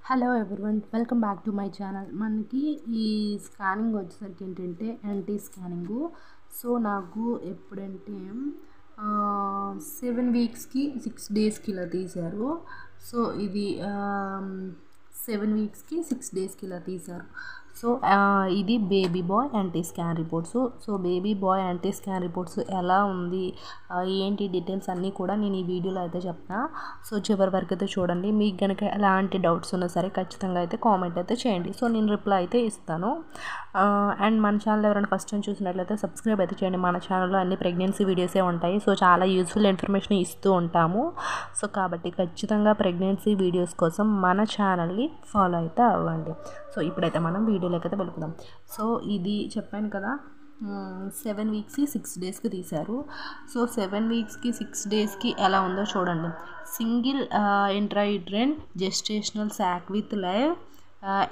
Hello everyone, welcome back to my channel. మనకి ఈ scanning వచ్చేసరికి ఏంటంటే ఎన్టీ స్కానింగు. సో నాకు ఎప్పుడంటే 7 వీక్స్కి 6 డేస్కి ఇలా తీశారు. సో ఇది 7 వీక్స్కి 6 డేస్కి ఇలా తీశారు. సో ఇది baby bye anti scan reports. So baby bye anti scan reports ఎలా ఉంది, ఏంటి డీటెయిల్స్ అన్నీ కూడా నేను ఈ వీడియోలో అయితే చెప్తా. సో చివరి వరకు అయితే చూడండి. మీకు కనుక ఎలాంటి డౌట్స్ ఉన్నా సరే ఖచ్చితంగా అయితే కామెంట్ అయితే చేయండి. సో నేను రిప్లై అయితే ఇస్తాను. అండ్ మన ఛానల్ ఎవరైనా ఫస్ట్ టైం చూసినట్లయితే సబ్స్క్రైబ్ అయితే చేయండి. మన ఛానల్లో అన్ని ప్రెగ్నెన్సీ వీడియోసే ఉంటాయి. సో చాలా యూస్ఫుల్ ఇన్ఫర్మేషన్ ఇస్తూ ఉంటాము. సో కాబట్టి ఖచ్చితంగా ప్రెగ్నెన్సీ వీడియోస్ కోసం మన ఛానల్ని ఫాలో అయితే అవ్వండి. సో ఇప్పుడైతే మనం వీడియోలోకి అయితే వెళ్ళిపోదాం. సో ఇది చెప్పాను కదా, 7 వీక్స్కి 6 డేస్కి తీశారు. సో 7 వీక్స్కి 6 డేస్కి ఎలా ఉందో చూడండి. Single intrauterine gestational sack with live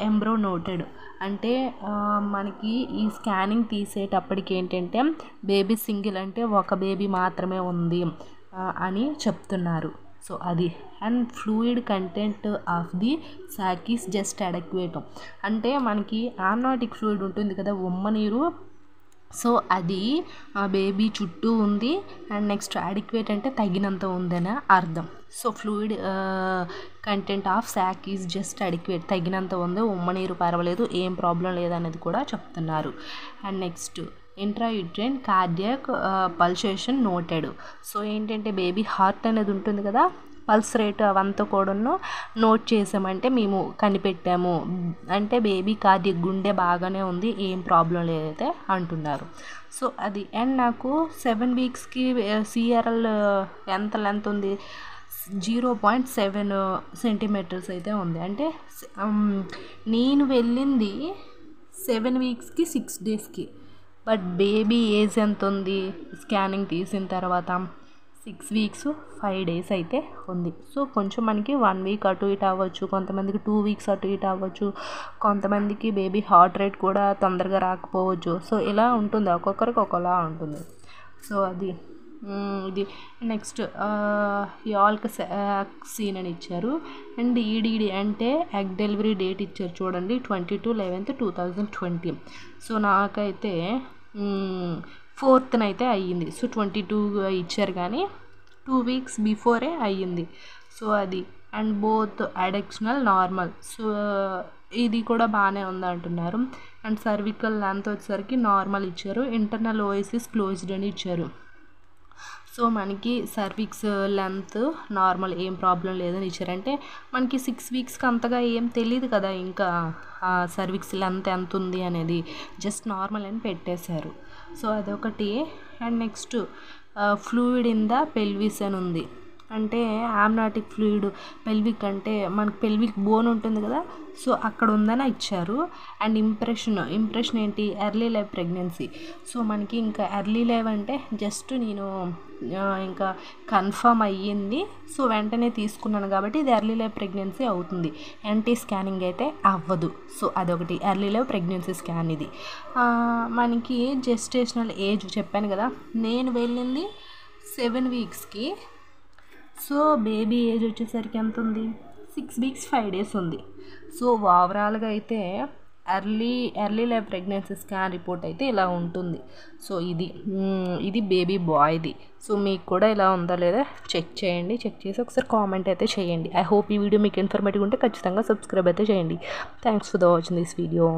embryo noted. అంటే మనకి ఈ స్కానింగ్ తీసేటప్పటికి ఏంటంటే బేబీ సింగిల్ అంటే ఒక బేబీ మాత్రమే ఉంది అని చెప్తున్నారు. సో అది and fluid content of the sack is just adequate. అంటే మనకి ఆమ్నాటిక్ ఫ్లూయిడ్ ఉంటుంది కదా, ఉమ్మ నీరు. సో అది బేబీ చుట్టూ ఉంది. అండ్ నెక్స్ట్ అడిక్వేట్ అంటే తగినంత ఉందని అర్థం. So fluid content of sack is just adequate, తగినంత ఉంది, ఉమ్మ నీరు పర్వాలేదు, ఏం ప్రాబ్లం లేదనేది కూడా చెప్తున్నారు. And next intrauterine cardiac pulsation noted. So ఏంటంటే బేబీ హార్ట్ అనేది ఉంటుంది కదా, పల్స్ రేట్ అవంతా కూడా నోట్ చేసామంటే మేము కనిపెట్టాము అంటే బేబీ కార్డియక్ గుండె బాగానే ఉంది, ఏం ప్రాబ్లం లేదైతే అంటున్నారు. సో అది అండ్ నాకు 7 వీక్స్కి సిఆర్ఎల్ ఎంత లెంత్ ఉంది, 0.7 సెంటీమీటర్స్ అయితే ఉంది. అంటే నేను వెళ్ళింది 7 వీక్స్కి 6 డేస్కి, బట్ బేబీ ఏజ్ ఎంత ఉంది స్కానింగ్ తీసిన తర్వాత 6 వీక్స్ 5 డేస్ అయితే ఉంది. సో కొంచెం మనకి 1 వీక్ అటు ఇటు అవ్వచ్చు, కొంతమందికి 2 వీక్స్ అటు ఇటు అవ్వచ్చు, కొంతమందికి బేబీ హార్ట్ రేట్ కూడా తొందరగా రాకపోవచ్చు. సో ఇలా ఉంటుంది, ఒక్కొక్కరికి ఒకలా ఉంటుంది. సో అది ఇది నెక్స్ట్ యాల్క్ సీన్ అని ఇచ్చారు. అండ్ ఈడీడీ అంటే ఎగ్ డెలివరీ డేట్ ఇచ్చారు చూడండి, 22/11/2020. సో నాకైతే 4th అయితే అయ్యింది. సో 22 ఇచ్చారు కానీ 2 వీక్స్ బిఫోరే అయ్యింది. సో అది అండ్ బోత్ అడెక్షనల్ నార్మల్. సో ఇది కూడా బాగానే ఉంది అంటున్నారు. అండ్ సర్వికల్ లెంత్ వచ్చేసరికి నార్మల్ ఇచ్చారు. ఇంటర్నల్ ఓఎసిస్ క్లోజ్డ్ అని ఇచ్చారు. సో మనకి సర్విక్స్ లెంత్ నార్మల్, ఏం ప్రాబ్లం లేదని ఇచ్చారంటే మనకి 6 వీక్స్కి అంతగా ఏం తెలియదు కదా ఇంకా సర్విక్స్ లెంత్ ఎంత ఉంది అనేది, జస్ట్ నార్మల్ అని పెట్టేశారు. సో అదొకటి. And next fluid in the pelvis అని ఉంది. అంటే ఆమ్నాటిక్ ఫ్లూయిడ్ పెల్విక్ అంటే మనకి పెల్విక్ బోన్ ఉంటుంది కదా, సో అక్కడ ఉందని ఇచ్చారు. అండ్ ఇంప్రెషన్ ఏంటి, ఎర్లీ లైవ్ ప్రెగ్నెన్సీ. సో మనకి ఇంకా ఎర్లీ లైవ్ అంటే జస్ట్ నేను ఇంకా కన్ఫర్మ్ అయ్యింది, సో వెంటనే తీసుకున్నాను కాబట్టి ఇది ఎర్లీ లైవ్ ప్రెగ్నెన్సీ అవుతుంది, ఎన్టీ స్కానింగ్ అయితే అవ్వదు. సో అదొకటి ఎర్లీ లైవ్ ప్రెగ్నెన్సీ స్కాన్. ఇది మనకి జెస్టేషనల్ ఏజ్ చెప్పాను కదా, నేను వెళ్ళింది 7 వీక్స్కి. సో బేబీ ఏజ్ వచ్చేసరికి ఎంత ఉంది, 6 వీక్స్ 5 డేస్ ఉంది. సో ఓవరాల్గా అయితే early live pregnancy scan report అయితే ఇలా ఉంటుంది. సో ఇది బేబీ బాయ్ది. సో మీకు కూడా ఇలా ఉందా లేదా చెక్ చేయండి. చెక్ చేసి ఒకసారి కామెంట్ అయితే చేయండి. ఐ హోప్ ఈ వీడియో మీకు ఇన్ఫర్మేటివ్ ఉంటే ఖచ్చితంగా సబ్స్క్రైబ్ అయితే చేయండి. Thanks for the watching this video.